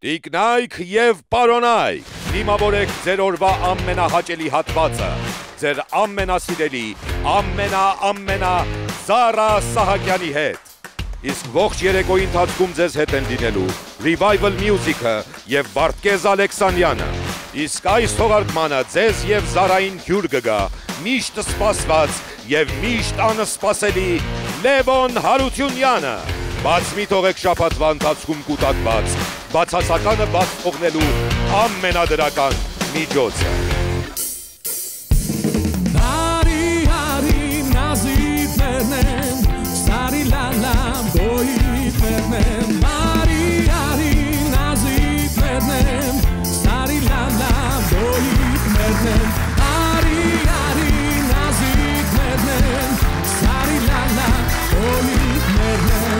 Տիկնայք և պարոնայք, դիմավորեք ձեր օրվա ամենահաճելի հատվածը, ձեր ամենասիրելի, ամենա Զարա Սահակյանի հետ։ Իսկ ողջ երեկոյի ընթացքում ձեզ հետ են լինելու Revival Music-ը և Վարդգես Ալեքսանյանը։ Իսկ այս թողարկմանը ձեզ և Զարային հյուր կգա միշտ սպասված և միշտ անսպասելի Լևոն Հարությունյանը։ Բաց մի թողեք շաբաթվա ընթացքում կուտակված, բացասականը բաց թողնելու ամենադրական միջոցը։ Հարի նազիվներն են, սարի լալամ գոյիվներն են, Հարի նազիվներն են, սարի լալամ գոյիվներն են, Հարի նազիվներն են, սարի լալամ գոյիվներն են։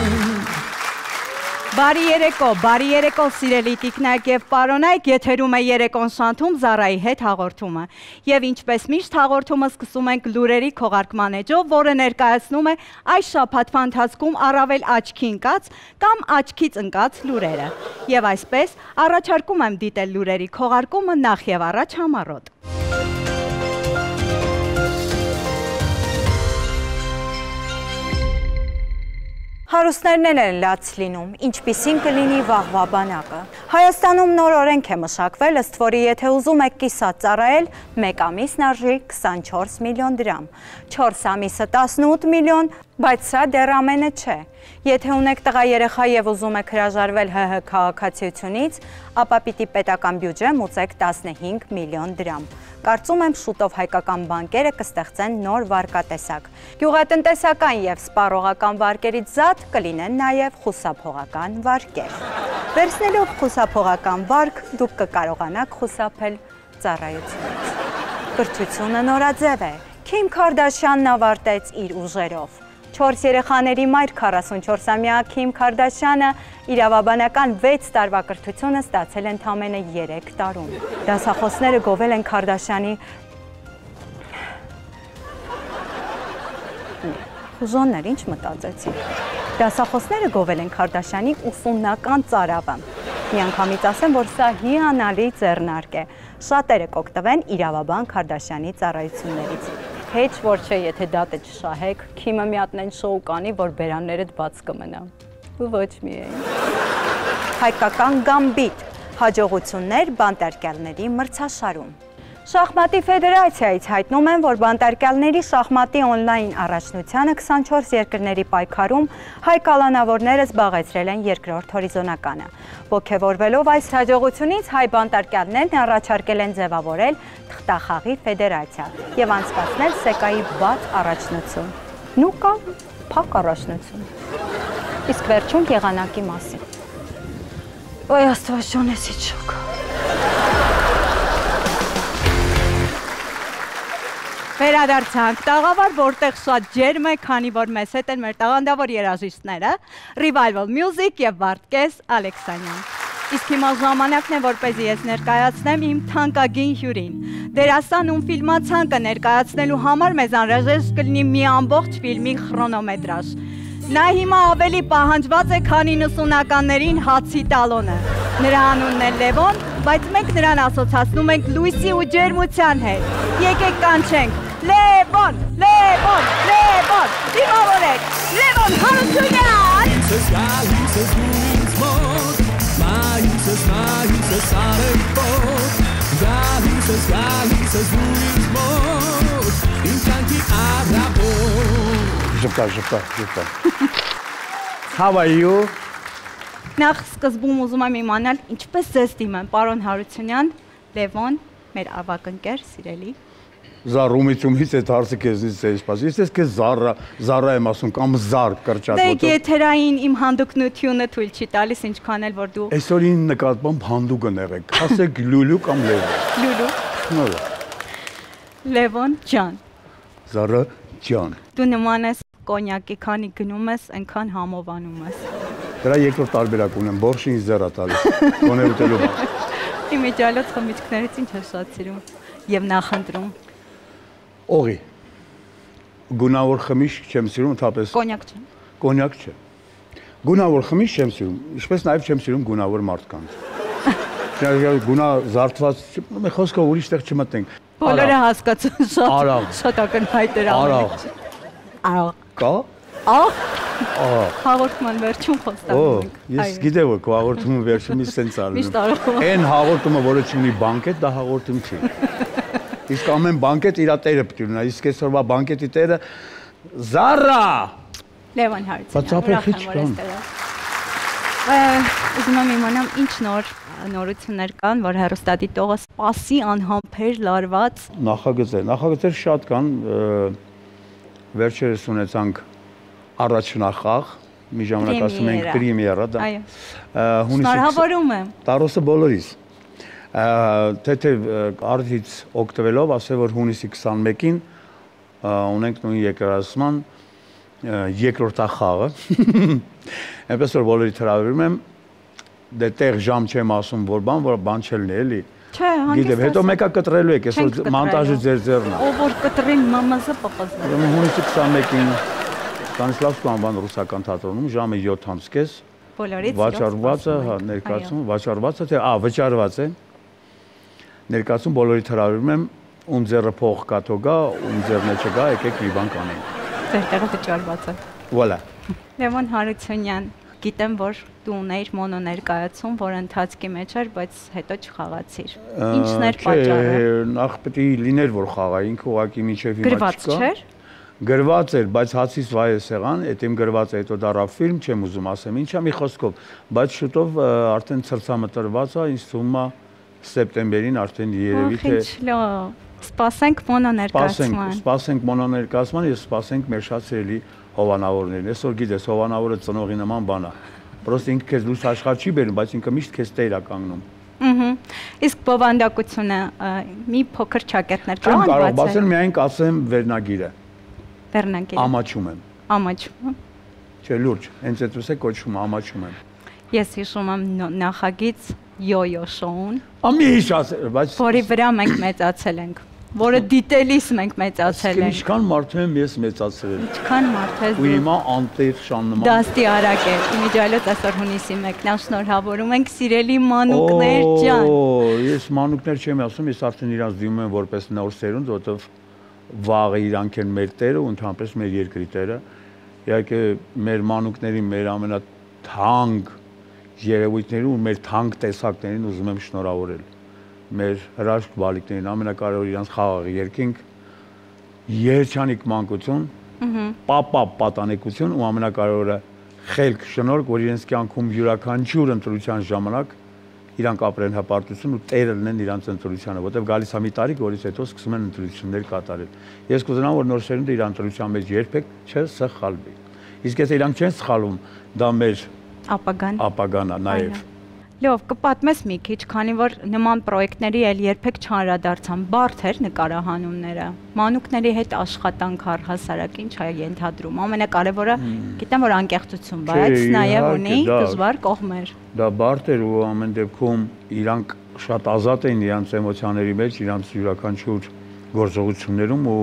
Բարի երեկո սիրելի տիկնայք և պարոնայք, եթերում է երեկոն շանթում Զարայի հետ հաղորդումը։ Եվ ինչպես միշտ հաղորդումը սկսում ենք լուրերի քողարկման էջով, որը ներկայացնում է այս շաբաթվա ընթացքում առավել աչքի ընկած կամ աչքից ընկած լուրերը։ Եվ այսպես առաջարկում եմ դիտել լուրերի քողարկումը նախ և առաջ համառոտ։ Հարուստներն են լաց լինում, ինչպիսին կլինի վաղվա բանակը։ Հայաստանում նոր օրենք է մշակվել, ըստ որի եթե ուզում եք կիսատ ծառայել, մեկ ամիսն արժի 24 միլիոն դրամ, 4 ամիսը 18 միլիոն, բայց սա դեռ ամենը չէ։ Եթե ունեք տղա երեխա և ուզում եք հրաժարվել ՀՀ քաղաքացիությունից, ապա պիտի պետական բյուջե մուծեք 15 միլիոն դրամ։ Կարծում եմ շուտով հայկական բանկերը կստեղծեն նոր վարկատեսակ։ Գյուղատնտեսական և սպառողական վարկերից զատ կլինեն նաև խուսափողական վարկեր։ Վերցնելով խուսափողական վարկ, դուք կկարողանաք խուսափել ծառայությունից։ Կրթությունը նորաձև է։ Քիմ Քարդաշյանն ավարտեց իր ուժերով։ 4 երեխաների մայր 44-ամյա Քիմ Քարդաշյանը իրավաբանական 6 տարվա կրթությունը ստացել ընդամենը 3 տարում։ Դասախոսները գովել են Քարդաշյանի խուժոններ, ինչ մտածեցի։ Դասախոսները գովել են Քարդաշյանի ուսումնական ծարավը։ Միանգամից ասեմ, որ սա հիանալի ձեռնարկ է։ Շատերը կօգտվեն իրավաբան Քարդաշյանի ծառայություններից։ Հեչ որ չէ, եթե դատը չշահեք, Քիմը մի հատնեն շոու կանի, որ բերաններդ բաց կմնա։ Ու ոչ միայն։ Հայկական գամբիտ, հաջողություններ բանտարկյալների մրցաշարում։ Շախմատի ֆեդերացիայից հայտնում են, որ բանտարկյալների շախմատի օնլայն առաջնությանը 24 երկրների պայքարում հայ կալանավորները զբաղեցրել են երկրորդ հորիզոնականը։ Ոգևորվելով այս հաջողությունից հայ բանտարկյալներն առաջարկել են ձևավորել թղթախաղի ֆեդերացիա և անցկացնել սեկայի բաց առաջնություն։ Նու կամ փակ առաջնություն։ Իսկ վերջում եղանակի մասին։ Ոյ Աստված շոնեսի չոք։ Վերադարձանք տաղավար, որտեղ շատ ջերմ է, քանի որ մեզ հետ են մեր տաղանդավոր երաժիշտները, Revival Music և Վարդգես Ալեքսանյան։ Իսկ հիմա ժամանակն է, որպեսզի ես ներկայացնեմ իմ թանկագին հյուրին։ Դերասան ում ֆիլմացանկը ներկայացնելու համար մեզ անհրաժեշտ կլինի մի ամբողջ ֆիլմի խրոնոմետրաժ։ Նա հիմա ավելի պահանջված է, քան 90-ականներին հացի տալոնը։ Նրա անունն է Լևոն, բայց մենք նրան ասոցացնում ենք լույսի ու ջերմության հետ։ Եկեք կանչենք Լևոն, Լևոն, Լևոն, դիմավորեք, Լևոն Հարությունյան։ Ժպտա։ How are you? Նախ սկզբում ուզում եմ իմանալ, ինչպես ձեզ դիմեմ, պարոն Հարությունյան, Լևոն, մեր ավագ ընկեր, սիրելի։ Զարումից այդ հարցը քեզնից է սպասի։ Ես քեզ Զարա եմ ասում կամ Զար կրճատոտը։ Դե եթերային իմ հանդուկնությունը թույլ չի տալիս, ինչքան էլ որ դու։ Այսօր ին նկատմամբ հանդուկը եղեք։ Ասեք Լուլու կամ Լևոն։ Լուլու։ Լևոն ջան։ Զարա ջան։ Դու նման ես կոնյակի, քանի գնում ես, այնքան համովանում ես։ Դրա երկրորդ տարբերակ ունեմ, բորշը ինձ ձեռ է տալիս։ Կոներ ուտելու բան։ Իմիջիալոց խմիչքներից ինչ ես շատ սիրում եւ նախընտրում։ Օղի։ Գունավոր խմիչք չեմ սիրում, ընդհանրապես։ Կոնյակ չէ։ Կոնյակ չէ։ Գունավոր խմիչք չեմ սիրում, ինչպես նաև չեմ սիրում գունավոր մարդկանց։ Գունա զարթված, մի խոսքով ուրիշ տեղ չմտնենք։ Բոլորը հասկացան շատ ակնհայտ էր Արաղ։ Կա։ Հաղորդման վերջում խոստանում ենք։ Ես գիտեմ, որ քո հաղորդումը վերջում է սենց ալնում։ Միշտ արվում։ Այն հաղորդումը, որը չունի բանկետ, դա հաղորդում չի։ Իսկ ամեն բանկետ իր տերը պետք է ունենա, իսկ այսօրվա բանկետի տերը Զարա։ Լևոն Հարությունյան։ Բացապեխի չկան։ Ուզում եմ իմանամ ինչ նորություններ կան, որ հեռուստադիտողը սպասի անհամբեր լարված։ Նախագծեր շատ կան, վերջերս ունեցանք առաջնախաղ, մի ժամանակ ասում ենք պրեմիերա, դա։ Շնորհավորում եմ։ Տարոսը բոլորիս։ Թեթև արդից օգտվելով, ասել որ հունիսի 21-ին ունենք նույն երկրացման երկրորդախաղը։ Այնպես որ բոլորի հրավիրում եմ, դե տեղ ժամ չեմ ասում, որ բան չելնի, էլի։ Չէ, հանգիստ։ Գիտեմ, հետո մեկը կտրելու եք, այսօր մոնտաժը ձեր ձեռն է։ Ով որ կտրի մամազը պապազը։ Հունիսի 21-ին Ստանիսլավսկու անվան ռուսական թատրոնում ժամը 7:30 բոլորից վաճառված է, հա, ներկայացում, վաճառված է, թե վճարված է։ Ներկայացում բոլորի հրավիրում եմ, ում ձեռը փող կաթո գա, ում ձեռն չգա, եկեք մի բան կանենք։ Ձեր տեղը վճարված է։ Վոլա։ Լևոն Հարությունյան, գիտեմ, որ դու ունեիր մոնո ներկայացում, որ ընթացքի մեջ էր, բայց հետո չխաղացիր։ Ինչն էր պատճառը։ Նախ պետք է լիներ, որ խաղայի, ինքը ուղղակի միջև հիմա չկա։ Գրված չէր։ Գրված էր, բայց հացից վայես եղան, այդ իմ գրված է, հետո դարավ ֆիլմ, չեմ ուզում ասեմ, ինչա մի խոսքով, բայց շուտով արդեն ցրցամտրված է, ինձ թվում է սեպտեմբերին արդեն երևի թե Սպասենք մոնո ներկայացման։ Սպասենք մոնո ներկայացման եւ սպասենք մեր շատ սիրելի հովանավորներին։ Այսօր գիտես, հովանավորը ծնողի նման բան է։ Պրոստը ինքը քեզ լույս աշխարհ չի բերում, բայց ինքը միշտ քեզ տեր է կանգնում։ Իսկ բովանդակությունը մի փոքր ճակերտներ կան բացել։ Չեմ կարող բացել, միայն կասեմ վերնագիրը։ Վերնագիրը։ Ամաչում եմ։ Ամաչում։ Չէ, լուրջ, հենց այդպես է կոչվում, ամաչում եմ։ Ես հիշում եմ նախագիծ Յո-յո շոուն։ Ամի հիշած, բայց որի վրա մենք մեծացել ենք, որը դիտելիս մենք մեծացել ենք։ Ինչքան մարդ եմ ես մեծացրել։ Ինչքան մարդ ես դու։ Ու հիմա անտեր շաննման։ Դաստի արագ է։ Իմիջիալոց այսօր հունիսի 1-ն շնորհավորում ենք սիրելի մանուկներ ջան։ Ես մանուկներ չեմ ասում, ես արդեն իրանց դիմում եմ որպես նոր սերունդ, որովհետև վաղը իրանք են մեր տերը ու ընդհանրապես մեր երկրի տերը։ Իհարկե մեր մանուկների մեր ամենաթանկ երևույթներին ու մեր թանկ տեսակներին ուզում եմ շնորհավորել։ Մեր հրաշք բալիկներին ամենակարևորը իրանց խաղաղ երկինք, երջանիկ մանկություն, պատանեկություն ու ամենակարևորը խելք շնորհք, որ իրենց կյանքում յուրաքանչյուր ընտրության ժամանակ իրանք ապրեն հպարտություն ու տերը լինեն իրանց ընտրությանը, որտեղ գալիս է մի տարիք, որից հետո սկսում են ընտրություններ կատարել։ Ես կուզենամ, որ նոր սերունդը իր ընտրության մեջ երբեք չսխալվի։ Իսկ եթե իրանք չեն սխալվում, դա մեր ապագան է նաև։ Լավ, կպատմես մի քիչ, քանի որ նման պրոյեկտների էլ երբեք չանդրադարձան, բարդ էր նկարահանումները։ Մանուկների հետ աշխատանք առհասարակ ինչ է ենթադրում։ Ամենակարևորը գիտեմ, որ անկեղծություն, բայց նաև ունի դժվար կողմեր։ Դա բարդ էր ու ամեն դեպքում իրանք շատ ազատ էին իրանց էմոցիաների մեջ, իրանց յուրաքանչյուր գործողություններում ու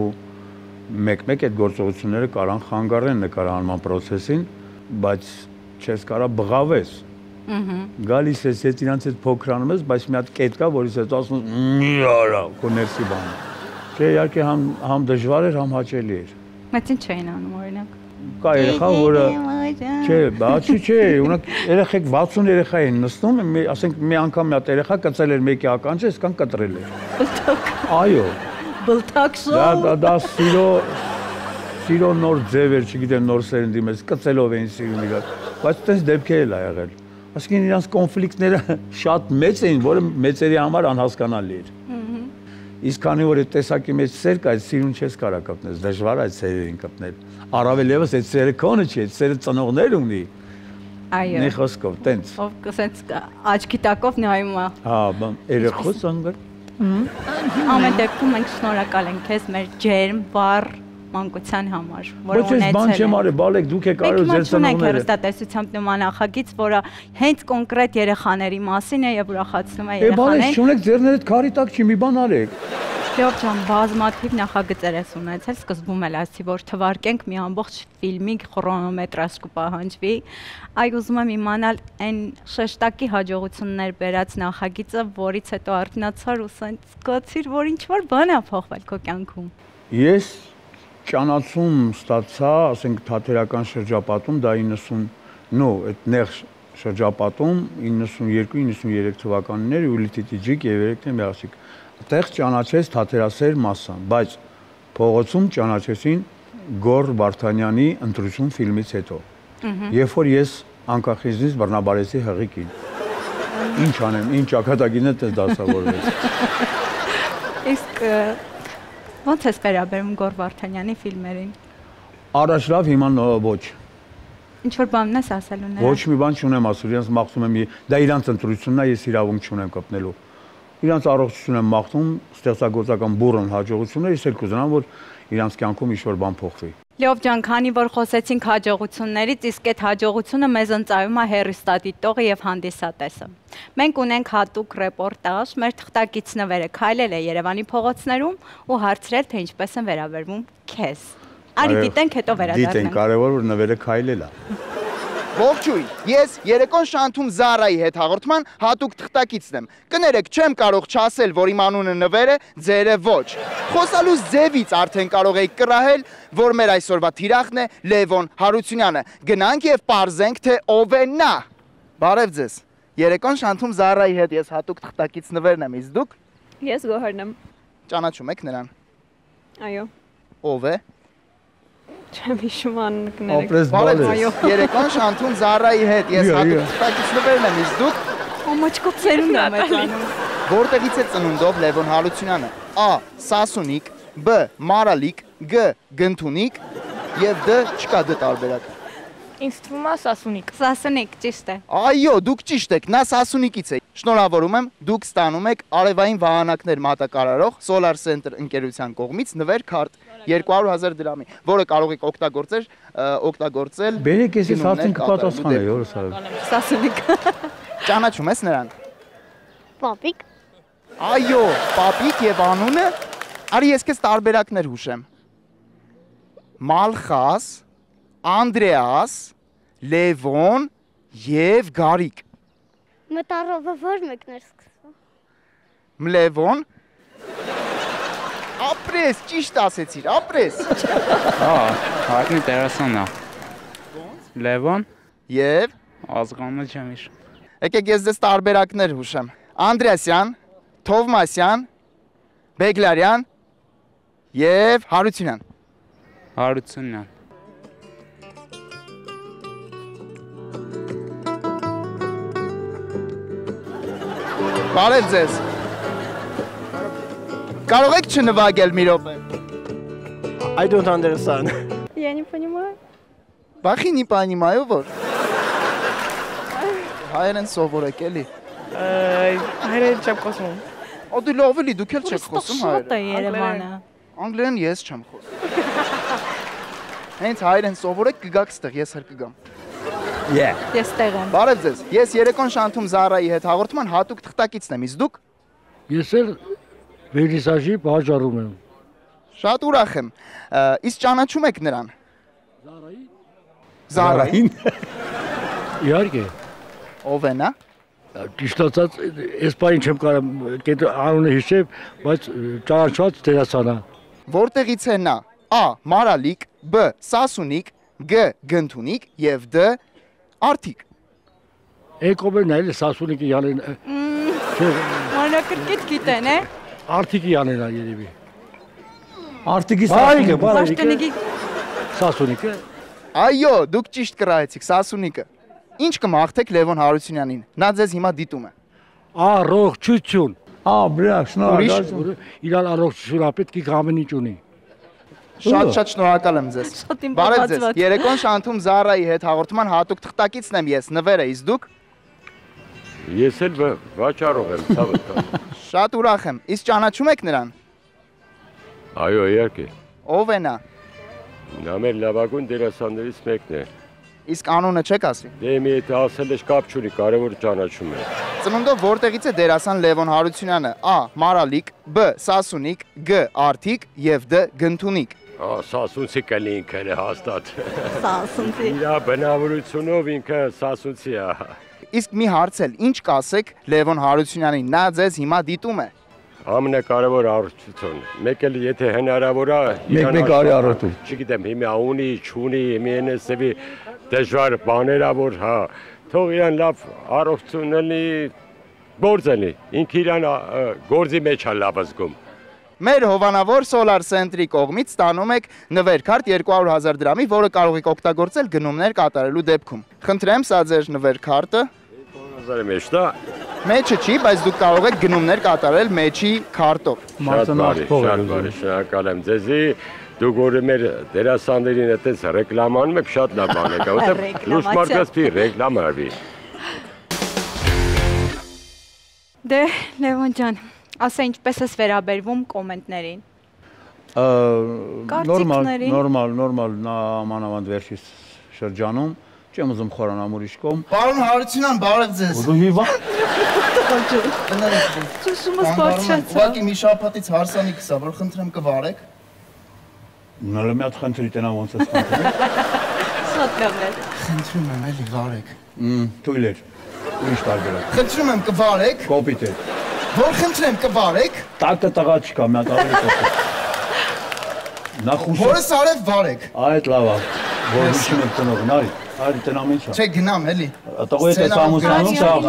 մեկ-մեկ այդ գործողությունները կարան խանգարեն նկարահանման process-ին, բայց չես կարա բղավես։ Գալիս ես հետ իրանց հետ փոքրանում ես, բայց մի հատ կետ կա, որից հետո ասում ես մի արա, քո ներսի բանը։ Չէ, իհարկե համ դժվար էր, համ հաճելի էր։ Բայց ինչ էին անում օրինակ։ Կա երեխա, որը չէ, բացի չէ, ունակ երեխեք 60 երեխա են նստում, ասենք մի անգամ մի հատ երեխա կծել էր մեկի ականջը, այսքան կտրել էր։ Բլթակ։ Այո։ Բլթակ շոու։ Դա սիրո նոր ձև էր, չգիտեմ, նոր սերնդի մեջ կծելով էին սիրում իրար, բայց այդպես դեպքեր էլ ա եղել։ Այսինքն իրանց կոնֆլիկտները շատ մեծ էին, որը մեծերի համար անհասկանալի էր։ Իսկ քանի որ այդ տեսակի մեջ սեր կա, այդ սիրուն չես կարա կպնել, դժվար է այդ սերերին կպնել։ Առավել ևս այդ սերը քոնը չի, այդ սերը ծնողներ ունի։ Այո։ Մի խոսքով, տենց։ Ով կսենց աչքի տակով նայում է։ Հա, բան, երեխոս անգար։ Ամեն դեպքում մենք շնորհակալ ենք քեզ մեր ջերմ, վառ մանկության համար, որը ունեցել է։ Բայց ես բան չեմ արել, բալեք, դուք եք արել ձեր ծնողները։ Մենք հեռուստատեսությամբ նման նախագիծ, որը հենց կոնկրետ երեխաների մասին է եւ ուրախացնում է երեխաներին։ Բալեք, չունեք ձեռներդ քարի տակ չի մի բան արեք։ Լեոպ ջան, բազմաթիվ նախագծեր ես ունեցել, սկզբում էլ ասի, որ թվարկենք մի ամբողջ ֆիլմի քրոնոմետրաժ կպահանջվի։ Այ ուզում եմ իմանալ այն շեշտակի հաջողություններ բերած նախագիծը, որից հետո արթնացար ու զգացիր, որ ինչ-որ բան է փոխվել քո կյանքում։ Ես ճանաչում ստացա, ասենք թատերական շրջապատում, դա 90 այդ նեղ շրջապատում 92-93 թվականներ Յուլիթի Տիջիկ եւ երեքն միասիկ այդտեղ ճանաչեց թատերասեր մասսան, բայց փողոցում ճանաչեցին Գոր Վարդանյանի ընտրություն ֆիլմից հետո։ Երբ որ ես անկախիզնից բռնաբարեցի հղիկին։ Ինչ անեմ, ինչ ակադագին է դասավորվեց։ Իսկ ո՞նց ես վերաբերում Գոր Վարդանյանի ֆիլմերին։ Առաջ լավ, հիմա ոչ։ Ինչ որ բանն ես ասելու նրան։ Ոչ մի բան չունեմ ասել, իրենց մաղթում եմ, դա իրանց ընտրությունն է, ես իրավունք չունեմ կպնելու։ Իրանց առողջություն եմ մաղթում, ստեղծագործական բուրըն հաջողություններ, ես էլ կուզենամ, որ իրանց կյանքում ինչ-որ բան փոխվի։ Լեոպ ջան, քանի որ խոսեցինք հաջողություններից, իսկ այդ հաջողությունը մեզ ընծայում է հեռուստադիտողը եւ հանդիսատեսը։ Մենք ունենք հատուկ ռեպորտաժ, մեր թղթակից Նվերը քայլել է Երևանի փողոցներում ու հարցրել, թե ինչպես են վերաբերվում քեզ։ Արի դիտենք, հետո վերադառնանք։ Դիտենք, կարևոր որ Նվերը քայլել է։ Ողջույն, ես երեկոն Շանթում Զարայի հետ հաղորդման հատուկ թղթակիցն եմ։ Կներեք, չեմ կարող չասել, որ իմ անունը Նվեր է, ձերը ոչ։ Խոսալուց ձևից արդեն կարող եք կռահել, որ մեր այսօրվա թիրախն է Լևոն Հարությունյանը։ Գնանք եւ պարզենք, թե ով է նա։ Բարև ձեզ։ Երեկոն Շանթում Զարայի հետ ես հատուկ թղթակից Նվերն եմ, իսկ դուք։ Ես Գոհարն եմ։ Ճանաչում եք նրան։ Այո։ Ով է։ Չեմ հիշում անունները։ Ապրես բալես։ Երեկոն Շանթում Զարայի հետ ես հատուկ թղթակից Նվերն եմ, իսկ դուք։ Ոմոչկոպ սերունդն է մեծանում։ Որտեղից է ծնունդով Լևոն Հարությունյանը։ A. Սասունիկ, B. Մարալիկ, G. Գնթունիկ եւ D. չկա D տարբերակ։ Ինձ թվում է Սասունիկ։ Սասունիկ, ճիշտ է։ Այո, դուք ճիշտ եք, նա Սասունիկից է։ Շնորհավորում եմ, դուք ստանում եք արևային վահանակներ մատակարարող Solar Center ընկերության կողմից Նվեր քարտ 200,000 դրամի, որը կարող եք օգտագործել։ Բերեք ես արդեն կպատասխանեի, օրս արել։ Սասունիկ։ Ճանաչում ես նրան։ Պապիկ։ Այո, պապիկ եւ անունը։ Արի ես քեզ տարբերակներ հուշեմ։ Մալխաս, Անդրեաս, Լևոն եւ Գարիկ։ Մտարովը որ մեկն էր սկսվում։ Լևոն։ Ապրես, ճիշտ ասեցիր, ապրես։ Հայտնի դերասանն է։ Լևոն Եվ ազգանունը չեմ հիշում։ եկեք ես ձեզ տարբերակներ հուշեմ։ Անդրեասյան, Թովմասյան, Բեգլարյան եւ Հարությունյան։ Հարությունյան։ Բարև ձեզ։ Կարող եք չնվագել մի րոպե։ I don't understand. Я не понимаю. Բախի նի պանիմայով որ։ Հայերեն սովորեք էլի։ Հայրեն չեմ խոսում։ Ո դու լավ էլի դուք էլ չեք խոսում Շուտ է հայերեն։ Երևանը։ Անգլերեն ես չեմ խոսում։ Հենց հայերեն սովորեք կգաք ստեղ, ես հր կգամ։ Ես տեղ եմ։ Բարև ձեզ։ Ես երեկոն Շանթում Զարայի հետ հաղորդման հատուկ թղթակիցն եմ, իսկ դուք։ Ես էլ վերիսաժի բաժարում եմ։ Շատ ուրախ եմ։ Իսկ ճանաչում եք նրան։ Զարային։ Իհարկե։ Ով է նա։ Ճիշտ ասած, այս բանը չեմ կարող անունը հիշել, բայց ճանաչված դերասան է։ Որտեղից է նա։ A. Մարալիկ, B. Սասունիկ, G. Գնթունիկ եւ D. Արթիկ։ Էկոբերն է Սասունիկի յանեն։ Մանրակրկիտ գիտեն, է։ Արթիկի յանեն է երևի։ Արտիկի Պաշտոնիկի Սասունիկը։ Այո, դուք ճիշտ կրահեցիք, Սասունիկը։ Ինչ կմաղթեք Լևոն Հարությունյանին։ Նա ձեզ հիմա դիտում է։ Առողջություն։ բրա, շնորհակալ։ Իրան առողջություն ապետք է ամեն ինչ ունի։ Շատ շնորհակալ եմ ձեզ։ Շատ իմ Բարև ձեզ։ պատված։ Երեկոն Շանթում Զարայի հետ հաղորդման հատուկ թղթակիցն եմ ես, Նվերը, իսկ դուք։ Ես էլ վաճառող եմ, ցավը կա։ Շատ ուրախ եմ։ Իսկ ճանաչում եք նրան։ Այո, իհարկե։ Ով է նա։ Նա մեր լավագույն դերասաններից մեկն է։ Իսկ անունը չեք ասի։ Դե մի եթե ասել ես կապ չունի, կարևորը ճանաչում է։ Ծնունդով որտեղից է դերասան Լևոն Հարությունյանը։ A. Մարալիկ, B. Սասունիկ, G. Արթիկ եւ D. Գնթունիկ։ Սասունցի կլի ինքը հաստատ։ Սասունցի։ Իրա բնավորությունով ինքը սասունցի է։ Իսկ մի հարց էլ, ինչ կասեք Լևոն Հարությունյանին, նա ձեզ հիմա դիտում է։ Ամենակարևոր առողջություն։ Մեկ էլ եթե հնարավոր է, մեկ արի առողջություն։ Չգիտեմ, հիմա ունի, չունի, մի սեվի դժվար բաներ ա որ հա, թող իրան լավ առողջություն լինի, գործ լինի։ Ինքը իրան գործի մեջ է լավ զգում։ Մեր հովանավոր Solar Center-ի կողմից ստանում եք նվերքարտ 200,000 դրամի, որը կարող եք օգտագործել գնումներ կատարելու դեպքում։ Խնդրեմ, սա ձեր նվերքարտը։ 200,000-ի մեջ դա Մեջը չի, բայց դուք կարող եք գնումներ կատարել մեջի քարտով։ Շատ բարի, շնորհակալ եմ ձեզի։ Դուք որ մեր դերասաններին այդպես ռեկլամանում եք, շատ լավ բան եք, որովհետև լույս մարկած պի ռեկլամ արվի։ Դե Լևոն ջան, ասա ինչպես ես վերաբերվում կոմենտներին։ Նորմալ, նա ամանավանդ վերջի շրջանում չեմ ուզում խորանամ ուրիշ կողմ։ Պարոն Հարությունյան, բարև ձեզ։ Դու հիվա։ Ճշմարտ սպորտչացա։ Ուղղակի մի շաբաթից հարսանիքս է, որ խնդրեմ կվարեք։ Նորը մի հատ խնդրի տենա ոնց ես խնդրում։ Շատ լավ է։ Խնդրում եմ էլի վարեք։ Թույլ էր։ Ուրիշ տարբերակ։ Խնդրում եմ կվարեք։ Կոպիտ է։ Որ խնդրեմ կվարեք։ Տակը տղա չկա, մի հատ ավելի կոպիտ։ Նախուշ։ Որս արև վարեք։ Այդ լավ է։ Որ հիշում եք տնողն, արի։ Արի տնամ ինչ է։ Չէ գնամ էլի։ Տղոյի տես ամուսանում սաղ։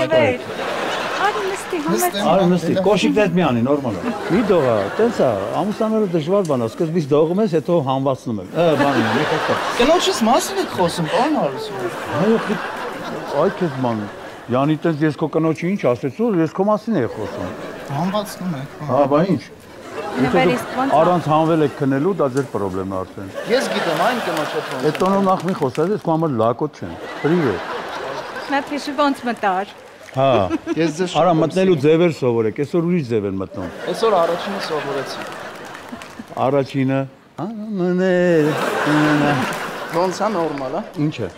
Արի նստի, համեցի։ Արի նստի, կոշիկ դետ մի անի, նորմալ է։ Մի դողա, տենց է, ամուսանալը դժվար բան է, սկզբից դողում ես, հետո հանվածնում եմ։ Բանի, մի խոսք։ Կնոջս մասին եք խոսում, պարոն Հարությունյան։ Այո, այդ քեզ ման։ Յանի տենց ես քո կնոջի ինչ ասեցու, ես քո մասին էի խոսում։ Հանվածնում եք։ Հա, բա ինչ։ Առանց հանվել եք քնելու, դա ձեր խնդիրն է արդեն։ Ես գիտեմ, այն կնոջ հետ ոնց։ Այդ տոնով նախ մի խոսած ես, քո համար լակոտ չեն։ Պրիվետ։ Նա թիշի ոնց մտար։ Հա։ Ես ձեզ Արա մտնելու ձևեր սովորեք, այսօր ուրիշ ձև են մտնում։ Այսօր առաջինը սովորեցի։ Առաջինը, մներ։ Ոնց է նորմալ, հա։ Ինչ է։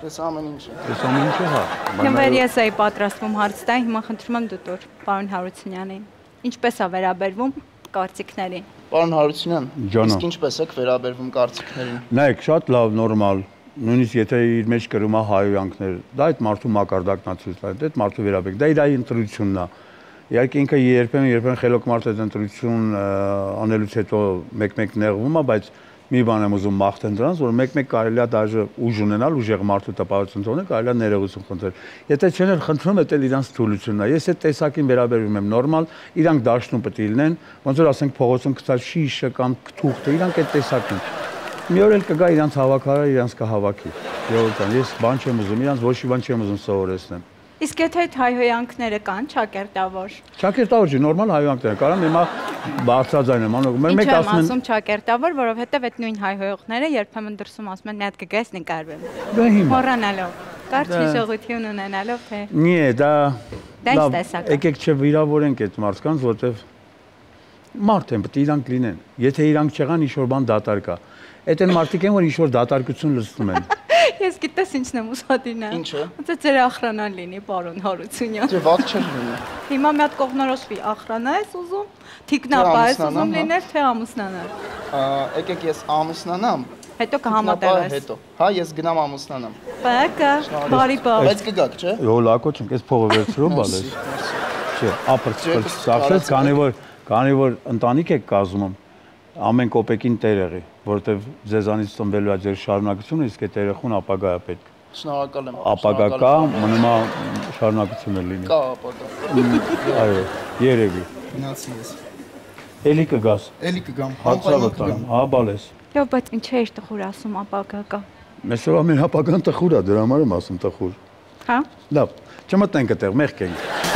Ես ամեն ինչը։ Ես ամեն ինչը հա։ Նվեր ես էի պատրաստվում հարց տա, հիմա խնդրում եմ դու տուր պարոն Հարությունյանին։ Ինչպես է վերաբերվում կարծիքներին։ Պարոն Հարությունյան, Ջանո։ իսկ ինչպես եք վերաբերվում կարծիքներին։ Նայեք, շատ լավ, նորմալ։ Նույնիսկ եթե իր մեջ կրում է հայոյանքներ, դա այդ մարդու մակարդակն է ցույց տալիս, այդ մարդու վերաբերք, դա իր ընտրությունն է։ Իհարկե ինքը երբեմն խելոք մարդ այդ ընտրություն անելուց հետո մեկ-մեկ նեղվում է, բայց մի բան եմ ուզում մաղթել դրանց, որ մեկ-մեկ կարելի է դաժե ուժ ունենալ, ուժեղ մարդու տպավորություն թողնել, կարելի է ներողություն խնդրել։ Եթե չեն էլ խնդրում, դա էլ իրանց թուլությունն է։ Ես այդ տեսակին վերաբերվում եմ նորմալ, իրանք դաշնում պետք է լինեն, ոնց որ ասենք փողոցում գցած շիշը կամ թուղթը, իրանք այդ տեսակն են։ Մի օր էլ կգա իրանց հավաքարը, իրանց կհավաքի։ Ժողովուրդ, ես բան չեմ ուզում, իրանց ոչ մի բան չեմ ուզում սովորեցնեմ։ Իսկ եթե այդ հայհոյանքները կան, ճակերտավոր։ Ճակերտավոր չի, նորմալ հայհոյանքներ կարան, հիմա բարձրաձայն եմ անում։ Ինչ եմ ասում ճակերտավոր, որովհետև այդ նույն հայհոյողները երբեմն դրսում ասում են՝ «Նետ կգես նկարվեմ»։ Դա հիմա։ Մոռանալով, կարճ հիշողություն ունենալով, թե։ Նի, դա լավ, եկեք չվիրավորենք այդ մարդկանց, որտեվ մարդ են, պետք է իրանք լինեն։ Եթե իրանք չեղան, ինչ-որ բան դատարկ է։ Այդ են մարդիկ են, որ ինչ-որ դատարկություն լցնում են։ Ես գիտես ինչն եմ ուզադինը։ Ինչը։ Ոնց է ձեր ախրանան լինի, պարոն Հարությունյան։ Չէ, ված չէ լինի։ Հիմա մի հատ կողնորոշվի ախրանա ես ուզում, թիկնապա ես ուզում լինել, թե ամուսնանալ։ Եկեք ես ամուսնանամ։ Հետո կհամատեղես։ Հետո։ Հա, ես գնամ ամուսնանամ։ Բակա, բարի բավ։ Բայց կգաք, չէ։ Յո, լակո չենք, այս փողը վերցրում բալես։ Չէ, ապրց սախսես, քանի որ ընտանիք եք կազմում, ամեն կոպեկին տեր եղի, որովհետև ձեզանից ծնվելու է ձեր շարունակությունը, իսկ այդ երեխուն ապագա է պետք։ Շնորհակալ եմ։ Ապագա կա, մնում է շարունակությունը լինի։ Կա ապագա։ Այո, երևի։ Գնացի ես։ Էլի կգաս։ Էլի կգամ։ Հացավը տան, հա բալես։ Լավ, բայց ինչ է տխուր ասում ապագա կա։ Մեսօր ամեն ապագան տխուր է, դրա համար եմ ասում տխուր։ Հա։ Լավ, չմտնենք այդտեղ, մեղք ենք։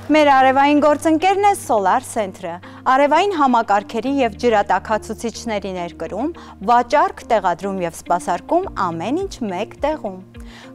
Մեր արևային գործընկերն է Solar Center-ը, արևային համակարգերի և ջրատաքացուցիչների ներկրում, վաճառք, տեղադրում և սպասարկում ամեն ինչ մեկ տեղում։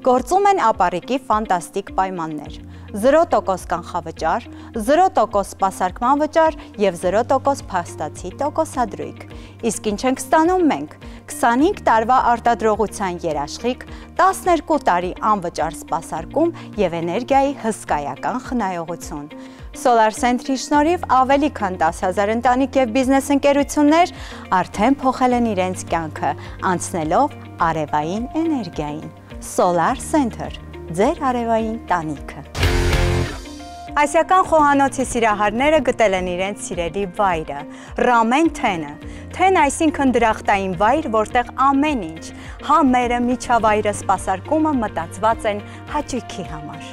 Գործում են ապառիկի ֆանտաստիկ պայմաններ։ 0% կանխավճար, 0% սպասարկման վճար և 0% փաստացի տոկոսադրույք։ Իսկ ինչ ենք ստանում մենք։ 25 տարվա արտադրողության երաշխիք, 12 տարի անվճար սպասարկում և էներգիայի հսկայական խնայողություն։ Solar Center-ի շնորհիվ ավելի քան 10,000 ընտանիք և բիզնես ընկերություններ արդեն փոխել են իրենց կյանքը, անցնելով արևային էներգիային։ Solar Center, ձեր արևային տանիքը։ Ասիական խոհանոցի սիրահարները գտել են իրենց սիրելի վայրը՝ Ramen Ten-ը։ Ten այսինքն դրախտային վայր, որտեղ ամեն ինչ, համերը, միջավայրը, սպասարկումը մտածված են հաճույքի համար։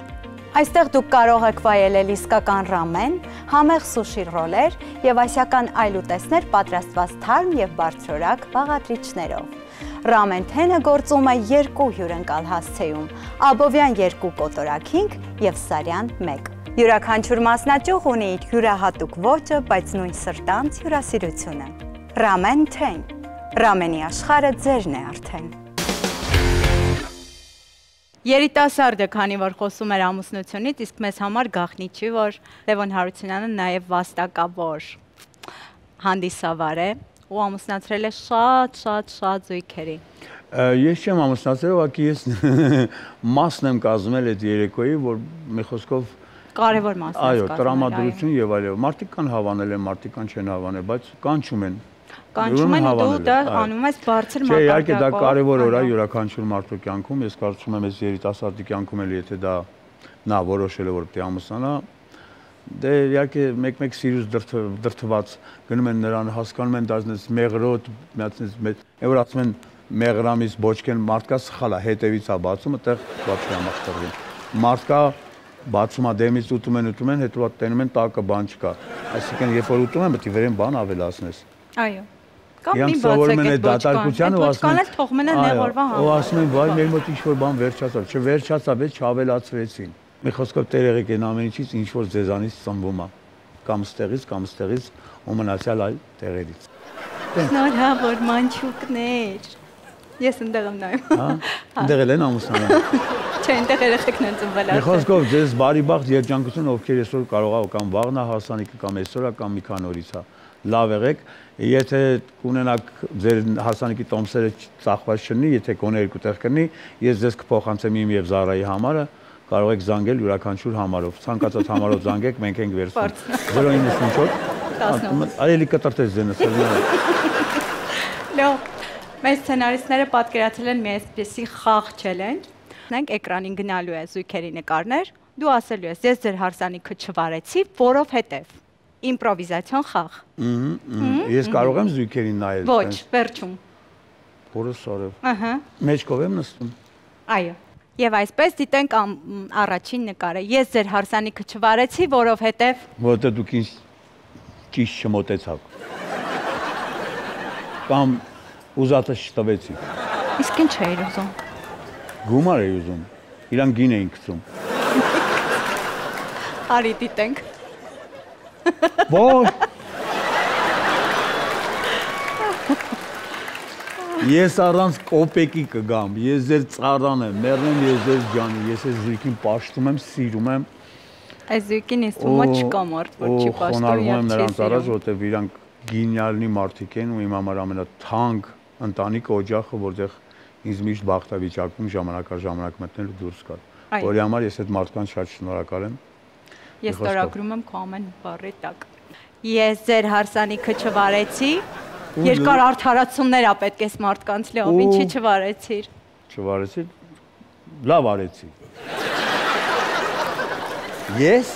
Այստեղ դուք կարող եք վայելել իսկական ռամեն, համեղ սուշի ռոլեր և ասիական այլ ուտեստներ պատրաստված թարմ և բարձրորակ բաղադրիչներով։ Ramen Ten-ը գործում է 2 հյուրընկալ հասցեում, Աբովյան 2 կոտորակինք և Սարյան 1։ Յուրաքանչյուր մասնաճյուղ ունի իր յուրահատուկ ոճը, բայց նույն սրտանց հյուրասիրությունը։ Ramen Ten, ռամենի աշխարհը ձերն է արդեն։ Երիտասարդը, քանի որ խոսում էր ամուսնությունից, իսկ մեզ համար գաղտնի չի, որ Լևոն Հարությունյանը նաև վաստակավոր հանդիսավար է ու ամուսնացրել է շատ զույգերի։ Ես չեմ ամուսնացրել, ուղղակի ես մասն եմ կազմել այդ երեկոյի, որ մի խոսքով կարևոր մասն է կազմել։ Այո, տրամադրություն եւ այլն։ Մարդիկ կան հավանել են, մարդիկ կան չեն հավանել, բայց կանչում են։ Կանչում են դու դա անում ես բարձր մակարդակով։ Չէ, իհարկե դա կարևոր օր է յուրաքանչյուր մարդու կյանքում, ես կարծում եմ, այս երիտասարդի կյանքում էլ եթե դա նա որոշել է, որ պետք է ամուսնանա, դե իհարկե մեկ-մեկ սիրուց դրթված գնում են նրան, հասկանում են դասնես մեղրոտ, միացնես, որ ասում են մեղրամից բոճկեն մարդկա սխալ է, հետևից է բացում, այդտեղ բաց չի ամախտեղին։ Մարդկա բացում է դեմից ուտում են, հետո տենում են տակը բան չկա։ Այսինքն երբ որ ուտում են, պետք է վերեն բան ավելացնես։ Այո։ Կամ մի բացեք այդ բոճկան, բոճկանել թողմել են նեղորվա համար։ Ու ասում են, վայ, մեր մոտ ինչ-որ բան վերջացավ, չվերջացավ, չավելացրեցին։ Մի խոսքով տեր եղեք այն ամեն ինչից, ինչ որ ձեզանից ծնվում է, կամ ստեղից, ու մնացյալ այլ տեղերից։ Շնորհավոր մանչուկներ։ Ես ընդեղ եմ նայում։ Ընդեղ են ամուսնանում։ Չէ, այնտեղ երեխեքն են ծնվել արդեն։ Մի խոսքով ձեզ բարի բախտ, երջանկություն, ովքեր այսօր կարող ա կամ վաղն է հասանիքը, կամ այսօր է, կամ մի քանի օրից է։ Լավ եղեք, եթե կունենաք ձեր հասանիքի տոմսերը ծախված չլինի, եթե գոնե 2 տեղ կլինի, ես ձեզ կփոխանցեմ իմ եւ Զարայի համարը, կարող եք զանգել յուրաքանչյուր համարով։ Ցանկացած համարով զանգեք, մենք ենք վերցնում։ 097 Արելի կտրտես ձենս։ Լավ։ Մեր սցենարիստները պատկերացրել են մի այսպիսի խաղ չելենջ։ Մենք էկրանին գնալու է զույգերի նկարներ, դու ասելու ես, ես ձեր հարսանիքը չվարեցի, որովհետև իմպրովիզացիոն խաղ։ Ես կարող եմ զույգերին նայել։ Ոչ, վերջում։ Որս արև։ Մեջքով եմ նստում։ Այո։ Եվ այսպես դիտենք առաջին նկարը։ Ես ձեր հարսանիքը չվարեցի, որովհետև Որովհետև դուք ինձ ճիշտ չմոտեցաք։ Կամ ուզածս չտվեցի։ Իսկ ինչ էիր ուզում։ Գումար էի ուզում։ Իրանք գին էին գցում։ Արի դիտենք։ Ոչ։ Ես առանց կոպեկի կգամ, ես ձեր ծառան եմ, մեռնեմ ես ձեր ջանի, ես այս զույգին պաշտում եմ, սիրում եմ։ Այս զույգին ես ումա չկա մարդ, որ չի պաշտում եւ չի նրանց առաջ, որտեվ իրանք գինիալնի մարդիկ են ու իմ համար ամենաթանկ ընտանիք օջախը, որտեղ ինձ միշտ բախտավիճակում ժամանակ առ ժամանակ մտնելու դուրս գալ։ Որի համար ես այդ մարդկանց շատ շնորհակալ եմ։ Ես ստորագրում եմ քո ամեն բառի տակ։ Ես ձեր հարսանիքը չվարեցի։ Երկար արդարացումներ ա պետք է մարդկանց լավ, ինչի չվարեցիր։ Չվարեցի։ Լավ արեցի։ Ես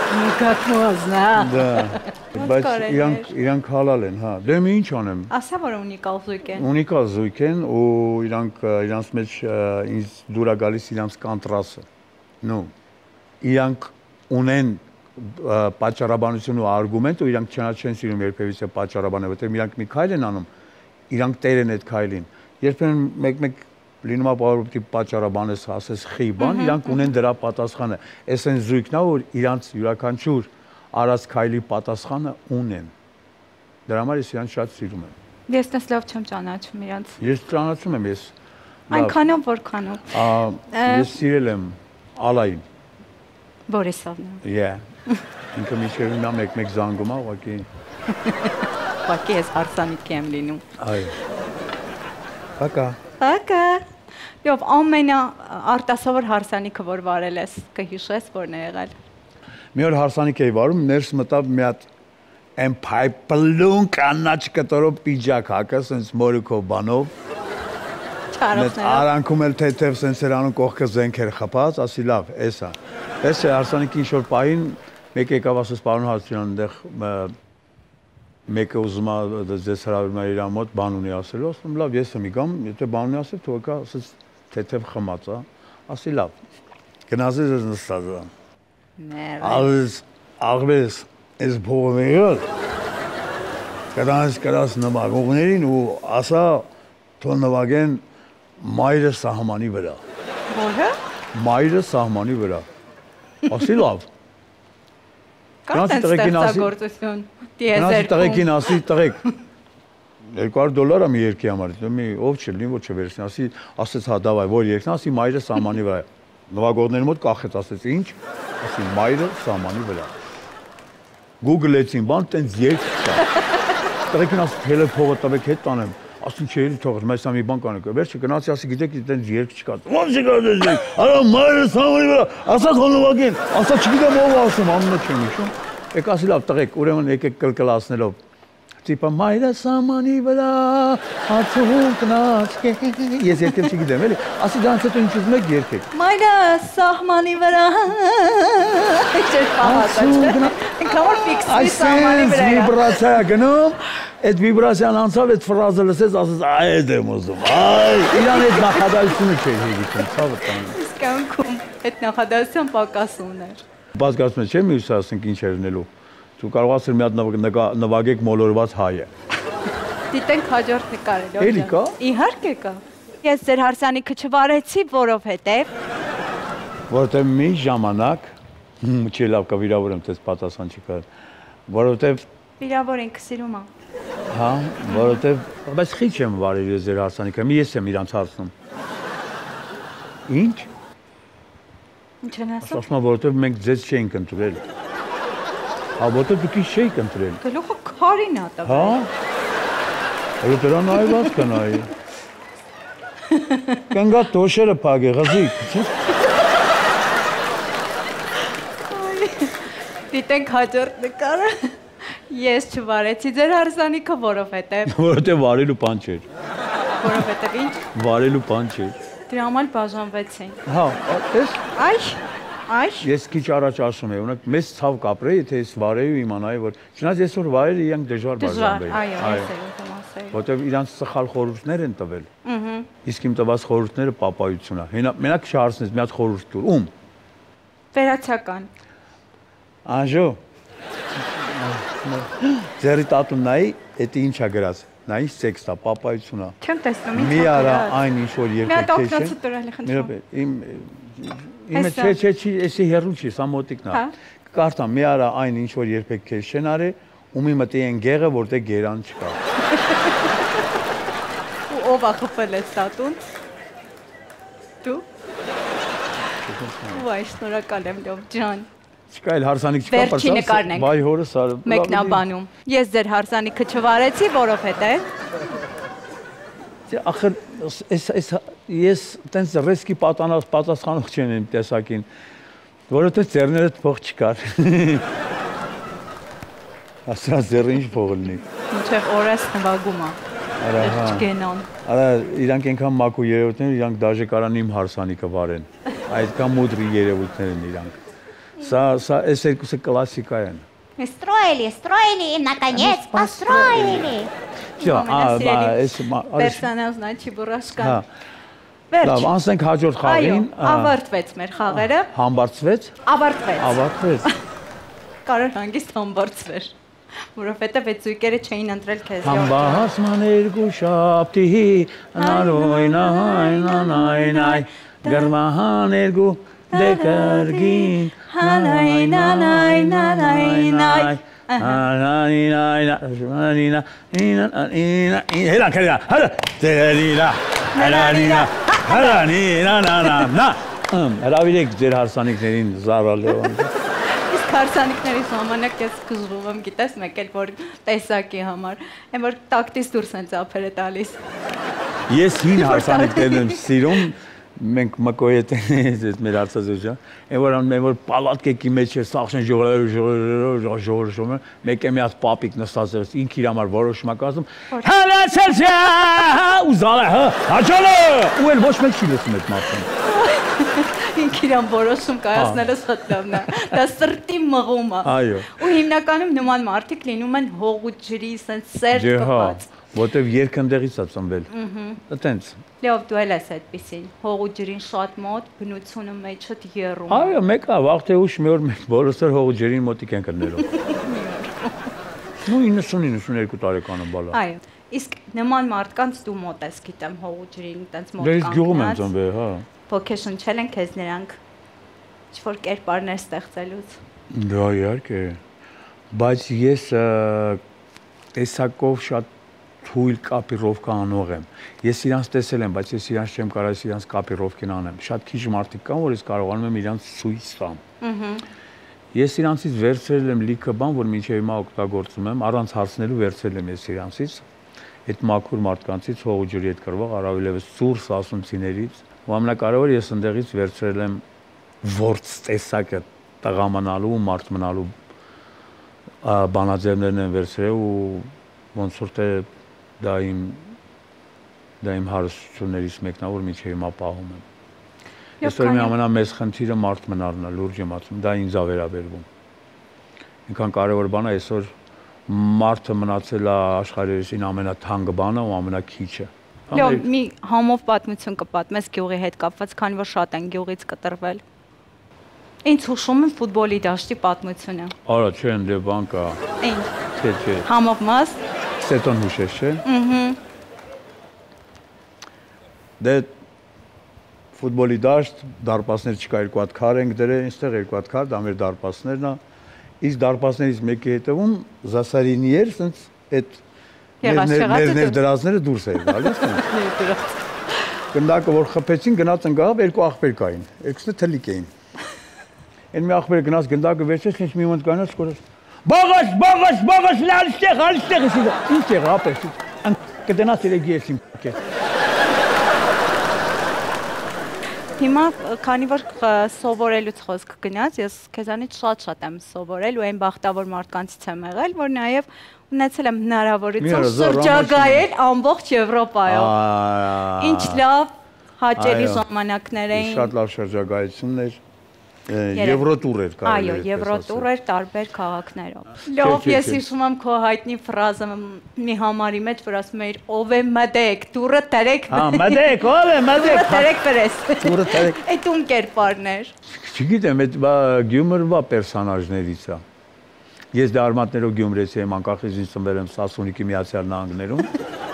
Նկատմոզնա։ Դա։ Բայց իրանք հալալ են, հա։ Դե մի ինչ անեմ։ Ասա որ ունիկալ զույգ են։ Ունիկալ զույգ են ու իրանց մեջ ինձ դուր է գալիս իրանց կանտրասը։ Նո։ Իրանք ունեն պատճառաբանություն ու արգումենտ ու իրանք չեն սիրում երբևիցե պատճառաբանել, որտեղ իրանք մի քայլ են անում, իրանք տեր են այդ քայլին։ Երբեմն մեկ-մեկ լինում է բավարարի պատճառաբանես, ասես խի բան, իրանք ունեն դրա պատասխանը։ Այս այն զույգն է, որ իրանք յուրաքանչյուր արած քայլի պատասխանը ունեն։ Դրա համար ես իրանք շատ սիրում եմ։ Ես տես լավ չեմ ճանաչում իրանք։ Ես ճանաչում եմ, ես Այնքանով որքանով։ Ես սիրել եմ Ալային։ Բորիսովնա։ Ինքը միջև նա մեկ զանգում է, ուղղակի։ Ուղղակի ես հարսանիքի եմ լինում։ Այո։ Հակա։ Հակա։ Եվ ամենաարտասովոր հարսանիքը, որ վարել ես, կհիշես, որն է եղել։ Մի օր հարսանիք էի վարում, ներս մտավ մի հատ այն փայպլուն կանաչ կտորով պիջակ հակը, սենց մորուքով բանով։ Մեծ արանքում էլ թեթև սենց էր անում կողքը զենք էր խփած, ասի լավ, էսա։ Էս է հարսանիքի ինչ-որ պահին մեկ եկավ ասես պարոն Հացյան, այնտեղ մեկը ուզում է ձեզ հրավիրում է իր մոտ բան ունի ասելու, ասում լավ, ես եմ գամ, եթե բան ունի ասել, թող կա ասես թեթև խմած, ասի լավ։ Գնացել ես նստած։ Ալես աղբես ես փողում եղել։ Կրաս նվագողներին ու ասա թող նվագեն մայրը սահմանի վրա։ Որը։ Մայրը սահմանի վրա։ Ասի լավ։ Կարծես ստեղծագործություն։ Տղեկին ասի տղեկ $200 է մի երկի համար, մի ով չլինի, ոչ չվերցնի, ասեց հա դավայ, որ երկն, ասի մայրը սահմանի վրա։ Նվագողների մոտ կախեց, ասեց ինչ, ասի մայրը սահմանի վրա։ Գուգլեցին, բան տենց երկ չկա։ Տղեկին ասի թելը փողը տվեք հետ տանեմ, ասի չէ էլի թողր, մեզ մի բան կանենք, վերջը գնացի ասի գիտեք տենց երկ չկա։ Ոնց չկա դες, արա մայրը սահմանի վրա, ասա քո նվագին, ասա չգիտեմ ով ասում, անունը չեմ հիշում։ Եք ասի լավ տղեկ, ուրեմն եկեք կլկլացնելով։ Տիպա մայրը սահմանի վրա, հացում կնացք ես երկել չգիտեմ, էլի, ասի դրանց հետո ինչ ուզում եք երկեք։ Մայրը սահմանի վրա, չէր պահացա, ինքավոր ֆիքսվի սահմանի վրա։ Այսենց վիբրացիա գնում, այդ վիբրացիան անցավ, այդ ֆրազը լսեց, ասեց այդ եմ ուզում, իրան այդ նախադասությունը չէր հիշում, ցավը տանը։ Իսկանքում այդ նախադասության պակաս ուներ։ Բացկացում ես, չէ՞ մյուսը ասենք ինչ էր լինելու։ Դու կարող ասել մի հատ նվագեք մոլորված հայը։ Դիտենք հաջորդ նկարը։ Էլի կա։ Իհարկե կա։ Ես ձեր հարսանիքը չվարեցի, որովհետև մի ժամանակ չի լավ կա վիրավորեմ, դες պատասխան չկա։ Որովհետև վիրավոր ինքը սիրում է։ Հա, որովհետև բայց խիչ եմ վարել ես ձեր հարսանիքը, մի ես եմ իրանց հարցնում։ Ինչ։ Ինչ են ասում։ Ասում եմ, որովհետև մենք ձեզ չէինք ընտրել։ Հա, որովհետև դուք ինձ չէիք ընտրել։ Գլուխը քարին ա տվել։ Հա։ Հələ դրա նայված կանայի։ Կանգա տոշերը փագե, ղզիկ։ Դիտենք հաջորդ նկարը։ Ես չվարեցի ձեր հարսանիքը, որովհետև։ Որովհետև վարելու բան չէր։ Որովհետև ինչ։ Վարելու բան չէր։ Դրա համար բաժանվեցին։ Հա, էս։ Այ։ Ես քիչ առաջ ասում եմ, օրինակ մեծ ցավ կապրեի, եթե ես վարեի ու իմանայի, որ չնայած այսօր վարել իրանք դժվար բաժանվեին։ Այո, ես եմ ասել։ Որտեվ իրանք սխալ խորհուրդներ են տվել։ Իսկ իմ տված խորհուրդները պապայություն է։ Մենակ չհարցնես մի հատ խորհուրդ տուր։ Ում։ Վերացական։ Անժո։ Ձերի տատուն նայի, դա ինչ է գրած։ Նա ինչ տեքստ է, պապայություն է։ Չեմ տեսնում, ինչ է։ Մի արա այն ինչ որ երբեք չէ։ Մի հատ օգնոցը տուրել խնդրում։ Իմը չէ, էսի հեռու չի, սա մոտիկն է։ Կարդամ, մի արա այն ինչ որ երբեք քեզ չեն արել, ու մի մտի են գեղը, որտեղ գերան չկա։ Ու ով է խփել է տատուն։ Դու։ Ու այ շնորհակալ եմ Լով ջան։ Չկա էլ հարսանիք չկա, Վերջի նկարն ենք։ Բայ հորս արը։ Մեկնաբանում։ Ես ձեր հարսանիքը չվարեցի, որովհետև Ախր ես տենց ռեսկի պատասխանող չեն իմ տեսակին, որովհետև ձեռներդ փող չկար։ Ասա ձեռը ինչ փող լինի։ Մինչև օրս նվագում է։ Արա հա։ Չգենան։ Արա իրանք այնքան մաքու երևույթներ, իրանք դաժե կարան իմ հարսանիքը վարեն։ Այդքան մուդրի երևույթներ են իրանք։ Սա այս երկուսը կլասիկա են։ Строили, наконец, построили. Պերսոնաժնա չի բուրաշկան։ Հա։ Լավ, անցնենք հաջորդ խաղին։ Ավարտվեց մեր խաղերը։ Համբարձվեց։ Ավարտվեց։ Կարող հանգիստ համբարձվեր։ Որովհետև այդ զույգերը չէին ընտրել քեզ։ Համբարձման երկու շապտի, նայ, գրվահան երկու դեկարգին, նայ, Հրանի, նա։ Հրավիրեք ձեր հարսանիքներին Զարա Լևոն։ Իսկ հարսանիքների ժամանակ ես գժվում եմ, գիտես, մեկ էլ որ տեսակի համար, այն որ տակտից դուրս են ծափերը տալիս։ Ես հին հարսանիքներն եմ սիրում, մենք մկոյետենից այդ մեր արծազոջա, այն որ պալատկեկի մեջ է սաղշեն ժողորոշում, մեկ է մի հատ պապիկ նստած էր, ինք իր համար որոշում ակասում, հալացացա, ու զալը, հաճալը, ու էլ ոչ մեկ չի լսում այդ մարդան։ Ինք իրան որոշում կայացնելը շատ լավն է, դա սրտի մղում է։ Ու հիմնականում նման մարդիկ լինում են հողու ջրի, սենց սերտ կպած։ Որտեվ երկը ընդեղից է ծնվել։ Այտենց։ Լավ, դու էլ ես այդպեսին, հողու ջրին շատ մոտ, բնությունը մեջդ եռում։ Այո, մեկ է, վաղ թե ուշ մի օր մենք բոլորս հողու ջրին մոտիկ ենք ընկնելու։ Նու 90-92 տարեկանում բալա։ Այո, իսկ նման մարդկանց դու մոտ ես գիտեմ հողու ջրին, այտենց մոտ կանգնած։ Դե գյուղում եմ ծնվել, հա։ Ոգեշնչել են քեզ նրանք ինչ-որ կերպարներ ստեղծելուց։ Դա իհարկե, բայց ես տեսակով շատ թույլ կապիրովկա անող եմ։ Ես իրանց տեսել եմ, բայց ես իրանց չեմ կարող իրանց կապիրովկին անեմ։ Շատ քիչ մարդիկ կան, որ ես կարողանում եմ իրանց ցույց տամ։ Ես իրանցից վերցրել եմ լիքը բան, որ մինչև հիմա օգտագործում եմ, առանց հարցնելու վերցրել եմ ես իրանցից, այդ մաքուր մարդկանցից, հողու ջրի հետ կրվող, առավելևս սուրս ասունցիներից, ու ամենակարևորը ես ընդեղից վերցրել եմ որց տեսակը տղա մնալու ու մարդ մնալու բանաձևներն են վերցրել ու ոնց որ թե դա իմ հարստություններից մեկն է, որ մինչև հիմա պահում եմ։ Ես որ մի ամենամեծ խնդիրը մարդ մնալն է, լուրջ եմ ասում, դա ինձ է վերաբերվում։ Ինքան կարևոր բան է այսօր մարդը մնացել է աշխարհերին ամենաթանկ բանը ու ամենաքիչը։ Լավ, մի համով պատմություն կպատմես գյուղի հետ կապված, քանի որ շատ են գյուղից կտրվել։ Ինձ հուշում եմ ֆուտբոլի դաշտի պատմությունը։ Արա, չէ, դե բան կա։ Ինչ։ Չէ։ Համով մաս։ Սետոն հուշես, չէ։ Դե ֆուտբոլի դաշտ, դարպասներ չկա, երկու հատ քար ենք դրել, այնտեղ երկու հատ քար, դա մեր դարպասներն է։ Իսկ դարպասներից մեկի հետևում Զասարինի էր, ասենց այդ Ներ դրածները դուրս էր գալիս։ Գնդակը որ խփեցին, գնաց ընկավ, երկու աղբեր կային, երկուսն թլիկ էին։ Այն մի աղբերը գնաց գնդակը վերցրեց, ինչ մի մոտ կանաց կորած։ Բաղաս, լալստեղ, ինչ եղա, ապես։ Կդնաց երեգի ես իմ կե։ Հիմա քանի որ սովորելուց խոսք գնաց, ես քեզանից շատ եմ սովորել ու այն բախտավոր մարդկանցից եմ եղել, որ նաև ունեցել եմ հնարավորություն շրջագայել ամբողջ Եվրոպայով։ Ինչ լավ հաճելի ժամանակներ էին։ Շատ լավ շրջագայություններ։ Եվրոտուր էր կարելի։ Այո, Եվրոտուր էր տարբեր քաղաքներով։ Լավ, ես հիշում եմ քո հայտնի ֆրազը մի համարի մեջ, որ ասում էիր ով է մդեք, դուրը տերեք։ Հա, մդեք, ով է մդեք։ Տերեք վրես։ Դուրը տերեք։ Այդ ում կերպարներ։ Չգիտեմ, այդ Գյումրվա պերսոնաժներից է։ Ես դա արմատներով Գյումրեցի եմ, անկախ ինձ ծնվել եմ Սասունիքի Միացյալ Նահանգներում։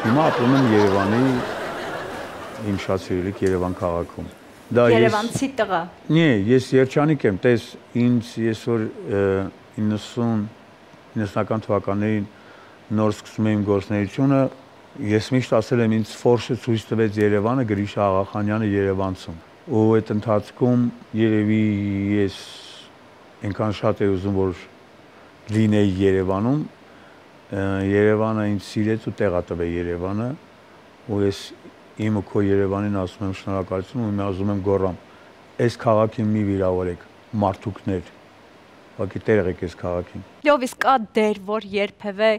Հիմա ապրում եմ Երևանի իմ շատ սիրելի Երևան քաղաքում։ Երևանցի տղա։ Նե, ես երջանիկ եմ, տես ինձ ես որ 90-ական թվականներին նոր սկսում եմ գործունեությունը, ես միշտ ասել եմ ինձ ֆորշը ցույց տվեց Երևանը Գրիշա Աղախանյանը Երևանցում։ Ու այդ ընթացքում երևի ես այնքան շատ եմ ուզում որ լինեի Երևանում, Երևանը ինձ սիրեց ու տեղա տվեց Երևանը, ու ես իմ ու քո Երևանին ասում եմ շնորհակալություն ու մի ասում եմ գոռամ, այս քաղաքին մի վիրավորեք, մարդուկներ, ուղղակի տեղ եք այս քաղաքին։ Լավ, իսկ կա դեր, որ երբևէ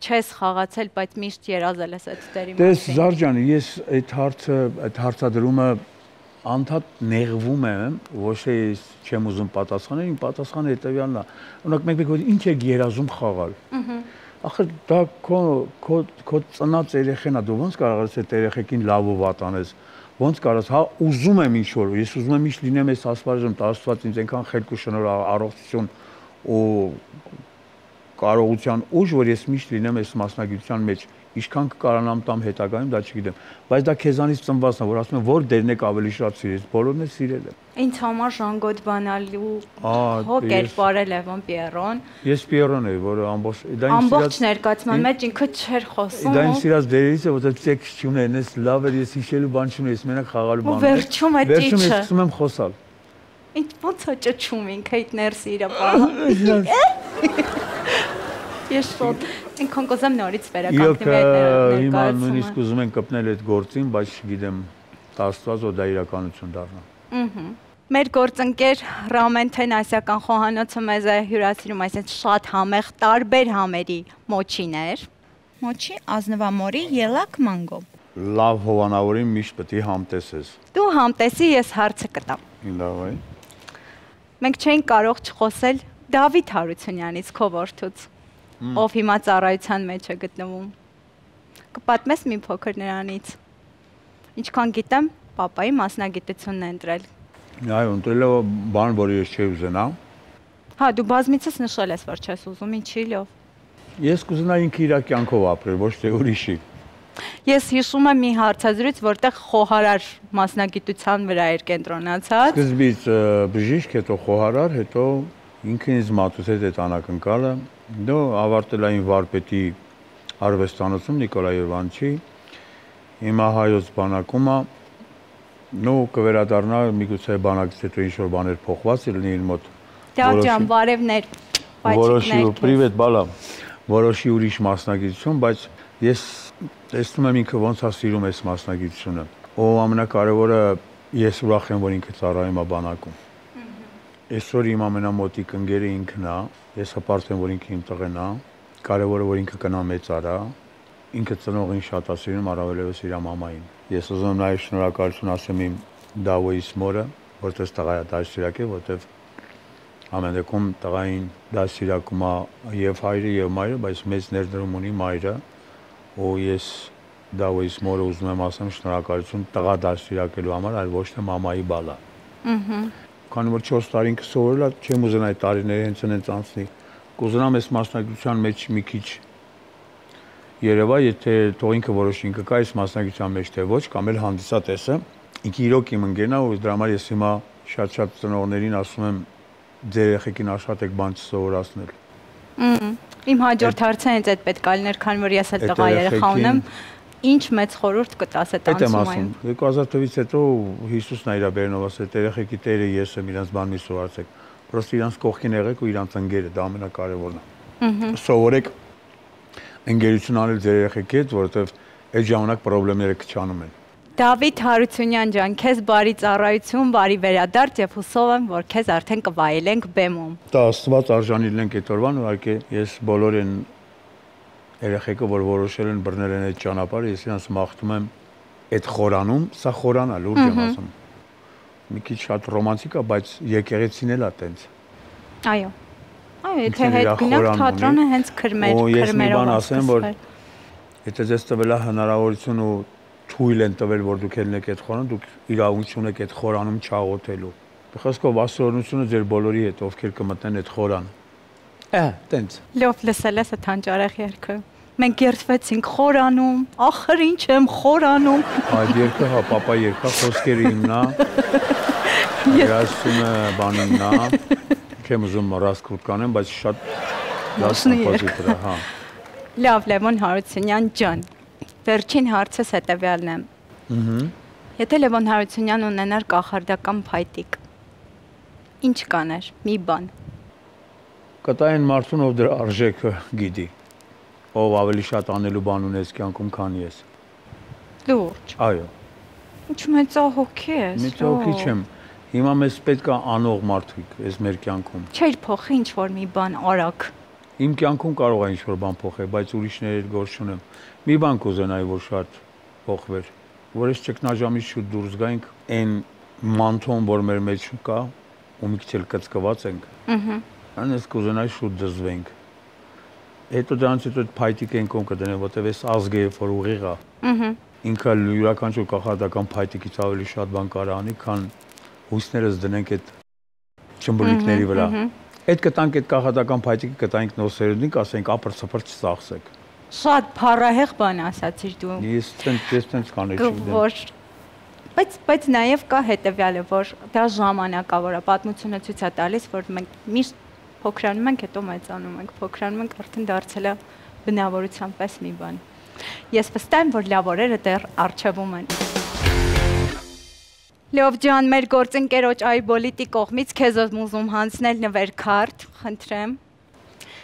չես խաղացել, բայց միշտ երազել ես այդ դերի մասին։ Տես Զարջան, ես այդ հարցադրումը անդադ նեղվում եմ, ոչ թե չեմ ուզում պատասխանել, իմ պատասխանը հետևյալն է։ Օրինակ մեկ ինչ եք երազում խաղալ։ Ախր դա քո ծնած երեխեն է, դու ոնց կարող ես այդ երեխեքին լավ ու վատ անես։ Ոնց կարաս, հա ուզում եմ ինչ-որ, ես ուզում եմ միշտ լինեմ այս ասպարեզում, Աստված ինձ այնքան խելք ու շնորհ, առողջություն ու կարողության ուժ, որ ես միշտ լինեմ այս մասնագիտության մեջ, ինչքան կկարանամ տամ հետագայում, դա չգիտեմ, բայց դա քեզանից ծնվածն է, որ ասում եմ, որ դերն եք ավելի շատ սիրես, բոլորն էլ սիրել եմ։ Ինձ համար ժանգոտ բանալու հո կերպարը Լևոն Պիերոն։ Ես Պիերոն եմ, որը ամբողջ ներկայացման մեջ ինքը չէր խոսում։ Դա ինձ սիրած դերերից է, որ տեքստ չունեն, ես լավ էր, ես հիշելու բան չունեի, ես մենակ խաղալու բան։ Վերջում է ճիչը։ Վերջում ես սկսում եմ խոսալ։ Ինձ ո՞նց է ճչում ինքը այդ ներսի իր բանը։ Ես շոտ ինքն կոզեմ նորից վերականգնվի այդ ներկայացումը։ Հիմա նույնիսկ ուզում են կպնել այդ գործին, բայց չգիտեմ, Աստված որ դա իրականություն դառնա։ Մեր գործընկեր Ռամենթեն ասիական խոհանոցը մեզ է հյուրասիրում այսպես շատ համեղ տարբեր համերի մոչիներ։ Մոչի, ազնվամորի, ելակ, մանգո։ Լավ հովանավորին միշտ պետք է համտեսես։ Դու համտեսի, ես հարցը կտամ։ Լավ է։ Մենք չէինք կարող չխոսել Դավիթ Հարությունյանից, քո որդուց, ով հիմա ծառայության մեջ է գտնվում։ Կպատմես մի փոքր նրանից։ Ինչքան գիտեմ, պապայի մասնագիտությունն է ընտրել։ Այո, ընտրել է բան, որը ես չէի ուզենա։ Հա, դու բազմիցս նշել ես, որ չես ուզում, ինչի լավ։ Ես կուզենայի ինքը իր կյանքով ապրել, ոչ թե ուրիշի։ Ես հիշում եմ մի հարցազրույց, որտեղ խոհարար մասնագիտության վրա էր կենտրոնացած։ Սկզբից բժիշկ, հետո խոհարար, հետո ինքն ինձ մատուցեց այդ անակնկալը։ Դու ավարտել այն վարպետի արվեստանոցում Նիկոլայ Եվանչի։ Հիմա հայոց բանակում է, նո կվերադառնա միգուցե բանակից հետո ինչ-որ բաներ փոխված լինի իր մոտ։ Ջան, բարևներ, որոշի պրիվետ բալա, որոշի ուրիշ մասնագիտություն, բայց ես տեսնում եմ ինքը ոնց է սիրում այս մասնագիտությունը։ Ով ամենակարևորը ես ուրախ եմ, որ ինքը ծառայում է բանակում։ Այսօր իմ ամենամոտիկ ընկերը ինքն է, ես հպարտ եմ, որ ինքը իմ տղեն է, կարևորը որ ինքը կնա մեծարա, ինքը ծնողին շատ է սիրում, առավելևս իր մամային։ Ես ուզում եմ նաև շնորհակալություն ասեմ իմ Դավոյիս մորը, որտեղ տղա է դասիրակ է, որտեղ ամեն դեպքում տղային դասիրակում է եւ հայրը եւ մայրը, բայց մեծ ներդրում ունի մայրը, ու ես Դավոյիս մորը ուզում եմ ասեմ շնորհակալություն տղա դասիրակելու համար, այլ ոչ թե մամայի բալա։ Քանի որ 4 տարին կսովորելա, չեմ ուզենա այդ տարիները հենց այնց անցնի։ Կուզենամ այս մասնագիտության մեջ մի քիչ երևա, եթե թող ինքը որոշի ինքը կա այս մասնագիտության մեջ թե ոչ, կամ էլ հանդիսատեսը։ Ինքը իրոք իմ ընկերն է, ու դրա համար ես հիմա շատ ծնողներին ասում եմ ձեր երեխեքին աշխատեք բան չսովորացնել։ Իմ հաջորդ հարցը հենց այդ պետք է լիներ, քանի որ ես էլ տղա երեխա ունեմ, ինչ մեծ խորհուրդ կտաս այդ անցումային։ 2000 թվականից հետո Հիսուսն է իր բերնով ասել, երեխեքի Տերը ես եմ, իրանց բան մի սովորացեք։ Պրոստը իրանց կողքին եղեք ու իրանց ընկերը, դա ամենակարևորն է։ Սովորեք ընկերություն անել ձեր երեխեքի հետ, որովհետև այդ ժամանակ խնդիրները կչանում են։ Դավիթ Հարությունյան ջան, քեզ բարի ծառայություն, բարի վերադարձ եւ հուսով եմ, որ քեզ արդեն կվայելենք բեմում։ Դա Աստված արժանի լինենք այդ օրվան, ուղղակի ես բոլորին երեխեքը, որ որոշել են բռնել են այդ ճանապարհը, ես իրանց մաղթում եմ այդ խորանում, սա խորան է, լուրջ եմ ասում։ Մի քիչ շատ ռոմանտիկ է, բայց եկեղեցին էլ է տենց։ Այո։ Այո, եթե հետ գնաք թատրոնը հենց քրմերով։ Ես մի բան ասեմ, որ եթե ձեզ տվել է հնարավորություն ու թույլ են տվել, որ դուք ելնեք այդ խորան, դուք իրավունք ունեք այդ խորանում չաղոթելու։ Խոսքով աստորությունը ձեր բոլորի հետ, ովքեր կմտնեն այդ խորան։ Տենց։ Լավ լսել ես այդ հանճարեղ երգը։ Մենք երդվեցինք խորանում, ախր ինչ եմ խորանում։ Այդ երգը հա պապա երգա, խոսքերը իմնա։ Երասումը բանիմնա։ Չեմ ուզում ռասկուտ կանեմ, բայց շատ լավ կոմպոզիտոր է, հա։ Լավ, Լևոն Հարությունյան ջան։ Վերջին հարցս հետևյալն է։ Եթե Լևոն Հարությունյան ունենար կախարդական փայտիկ, ինչ կաներ, մի բան։ Կտային մարդուն, ով դրա արժեքը գիտի, ով ավելի շատ անելու բան ունես կյանքում, քան ես։ Լուրջ։ Այո։ Ինչ մեծահոգի ես։ Մեծահոգի չեմ։ Հիմա մեզ պետք է անող մարդիկ այս մեր կյանքում։ Չէր փոխի ինչ-որ մի բան արագ։ Իմ կյանքում կարող է ինչ-որ բան փոխել, բայց ուրիշների գործ չունեմ։ Մի բան կուզենայի, որ շատ փոխվեր, որ այս ճգնաժամից շուտ դուրս գայինք, այն մանթոն, որ մեր մեջ կա, ու մի քիչ էլ կծկված ենք։ Անես կուզենայի շուտ դզվենք։ Հետո դրանից հետո այդ փայտիկը ինքն կդնեն, որտեվ այս ազգը երբ որ ուղիղ է։ Ինքը յուրաքանչյուր կախարդական փայտիկից ավելի շատ բան կարող անի, քան հույսներս դնենք այդ ճմբուլիկների վրա։ Այդ կտանք այդ կախատական փայտիկը կտանք նոսերուդին, ասենք ապրծփր չծախսեք։ Շատ փառահեղ բան ասացիր դու։ Ես տենց կանեի չգիտեմ։ Բայց նաև կա հետևյալը, որ դա ժամանակավոր է, պատմությունը ցույց է տալիս, որ մենք միշտ փոքրանում ենք, հետո մեծանում ենք, փոքրանում ենք, արդեն դարձել է բնավորության պես մի բան։ Ես վստահ եմ, որ լավ օրերը դեռ առջևում են։ Լավ ջան, մեր գործընկերոջ Այբոլիտի կողմից քեզ ուզում հանձնել նվերքարդ, խնդրեմ։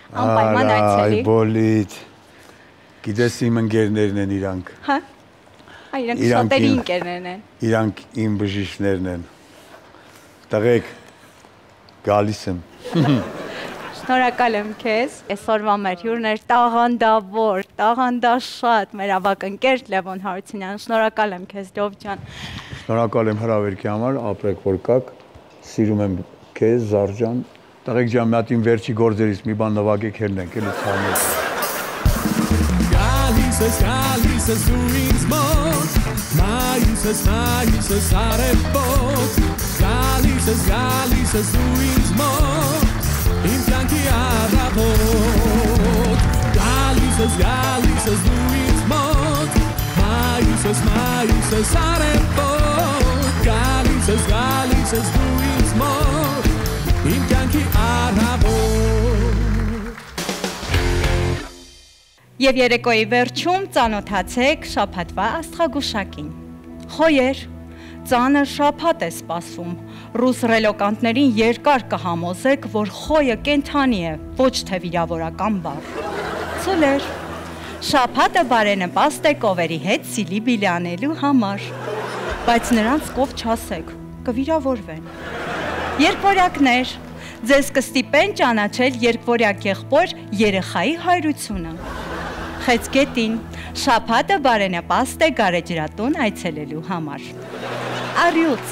Անպայման այցելի։ Այբոլիտ։ Գիտես իմ ընկերներն են իրանք։ Հա։ Իրանք շատերի ընկերներն են։ Իրանք իմ բժիշկներն են։ Տղեկ գալիս եմ։ Շնորհակալ եմ քեզ։ Այսօրվա մեր հյուրն էր տաղանդավոր, տաղանդաշատ մեր ավագ ընկեր Լևոն Հարությունյան։ Շնորհակալ եմ քեզ, Լով ջան։ Շնորհակալ եմ հրավերքի համար, ապրեք որ կաք։ Սիրում եմ քեզ, Զարժան։ Տղեկ ջան, մի հատ իմ վերջի գործերից մի բան նվագեք հելնենք, էլի ցանես։ Galises du ins Mond, Maises arepot. Galises du ins Mond, in Blanchi arabot. Galises du ins Mond, Maises arepot. Galises du ins Mond, in Blanchi arabot. Եվ երեկոյի վերջում ծանոթացեք շաբաթվա աստղագուշակին։ Խոյեր, ծանր շաբաթ է սպասում։ Ռուս ռելոկանտներին երկար կհամոզեք, որ խոյը կենդանի է, ոչ թե վիրավորական բառ։ Ցուլեր, շաբաթը բարենպաստ է կովերի հետ սիլի բիլանելու համար, բայց նրանց կով չասեք, կվիրավորվեն։ Երկվորյակներ, ձեզ կստիպեն ճանաչել երկվորյակ եղբոր երեխայի հայրությունը։ Խեցգետին, շաբաթը բարենպաստ է գարեջրատուն այցելելու համար։ Արյուծ,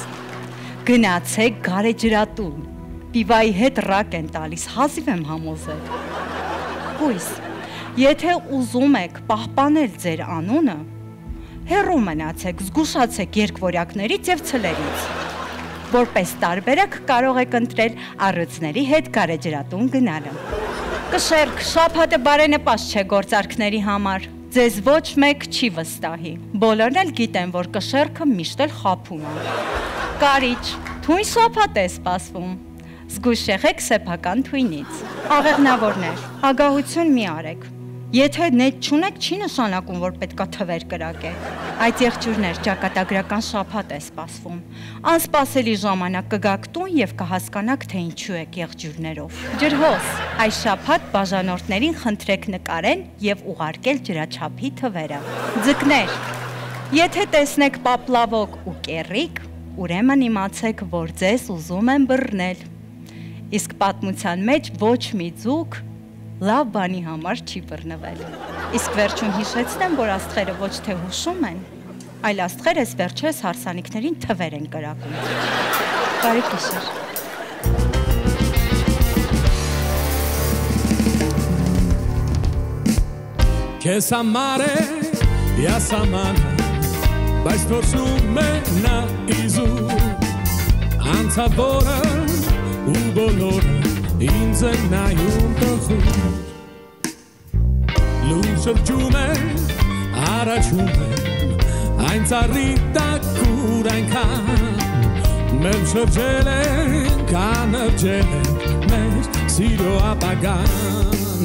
գնացեք գարեջրատուն, պիվայի հետ ռակ են տալիս, հազիվ եմ համոզել։ Հույս, եթե ուզում եք պահպանել ձեր անունը, հեռու մնացեք, զգուշացեք երկվորյակներից և ցլերից։ Որպես տարբերակ կարող եք ընտրել առյուծների հետ գարեջրատուն գնալը։ Կշերք, շաբաթը բարենպաստ չէ գործարքների համար, ձեզ ոչ մեկ չի վստահի, բոլորն էլ գիտեն, որ կշերքը միշտ էլ խաբում է։ Կարիճ, թույն շաբաթ է սպասվում, զգույշ եղեք սեփական թույնից։ Աղեղնավորներ, ագահություն մի արեք, եթե նետ չունեք, չի նշանակում, որ պետքա թվեր կրակեք։ Այդ եղջյուրներ ճակատագրական շաբաթ է սպասվում։ Անսպասելի ժամանակ կգաք տուն և կհասկանաք, թե ինչու եք եղջյուրներով։ Ջրհոս, այս շաբաթ բաժանորդներին խնդրեք նկարեն և ուղարկել ջրաչափի թվերը։ Ձկներ, եթե տեսնեք պապլավոկ ու կեռիկ, ուրեմն իմացեք, որ ձեզ ուզում են բռնել։ Իսկ պատմության մեջ ոչ մի ձուկ լավ բանի համար չի բռնվել։ Իսկ վերջում հիշեցնեմ, որ աստղերը ոչ թե հուշում են, այլ աստղեր ես վերջերս հարսանիքներին թվեր են կրակում։ Բարի գիշեր։ Քեզ համար է յասամանա, բայց թողնում է նա իզուր, անցավորը ու բոլորը ինձ են նայում տխուր, լուր շրջում է, առաջում է, այն ծառի տակուր այնքան, մեր շրջել ենք, անրջել ենք, մեր սիրո ապագան,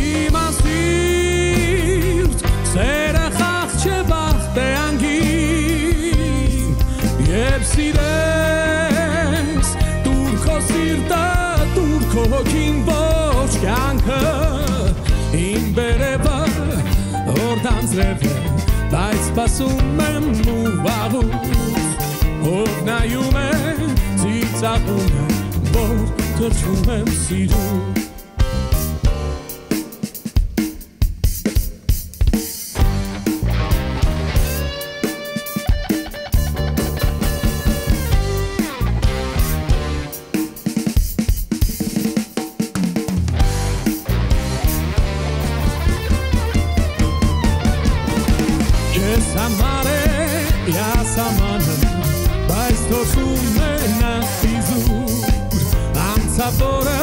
իմ ասիրտ, սերը խաղ չէ բախտ է անգին, և սիրես, տուր քո սիրտը, տուր քո հոգին ոչ կյանքը, իմ բերևը, օրդանձրև է, բայց սպասում եմ ու վաղուց, ով նայում է, ծիծաղում է, որ թրջում եմ սիրում։ Բայց թողում է նա իզուր, անցավորը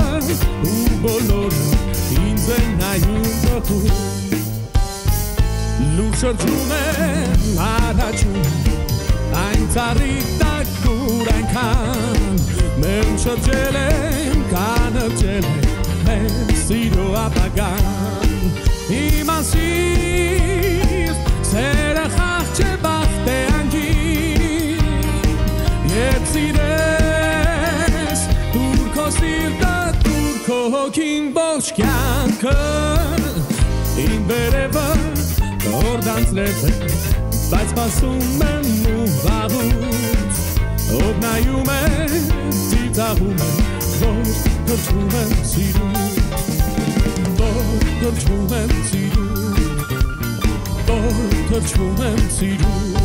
ոտում Լուր շրջում եմ առաջում Այն ծառիկ տակուր այնքան Մեմ շրջել եմ, կանրջել եմ Մեր սիրո ապագան Իմ անսիրտ սերը խաղ չէ բախտ է անգին Երբ սիրես դուր քո սիրտը դուր քո հոգին ողջ կյանքը Իմ վերևը Օրդանցրև է, բայց պասում եմ ու վաղուց Ով նայում է, ծիծաղում է, որ կրճում եմ սիրում Որ կրճում եմ սիրում Որ կրճում եմ սիրում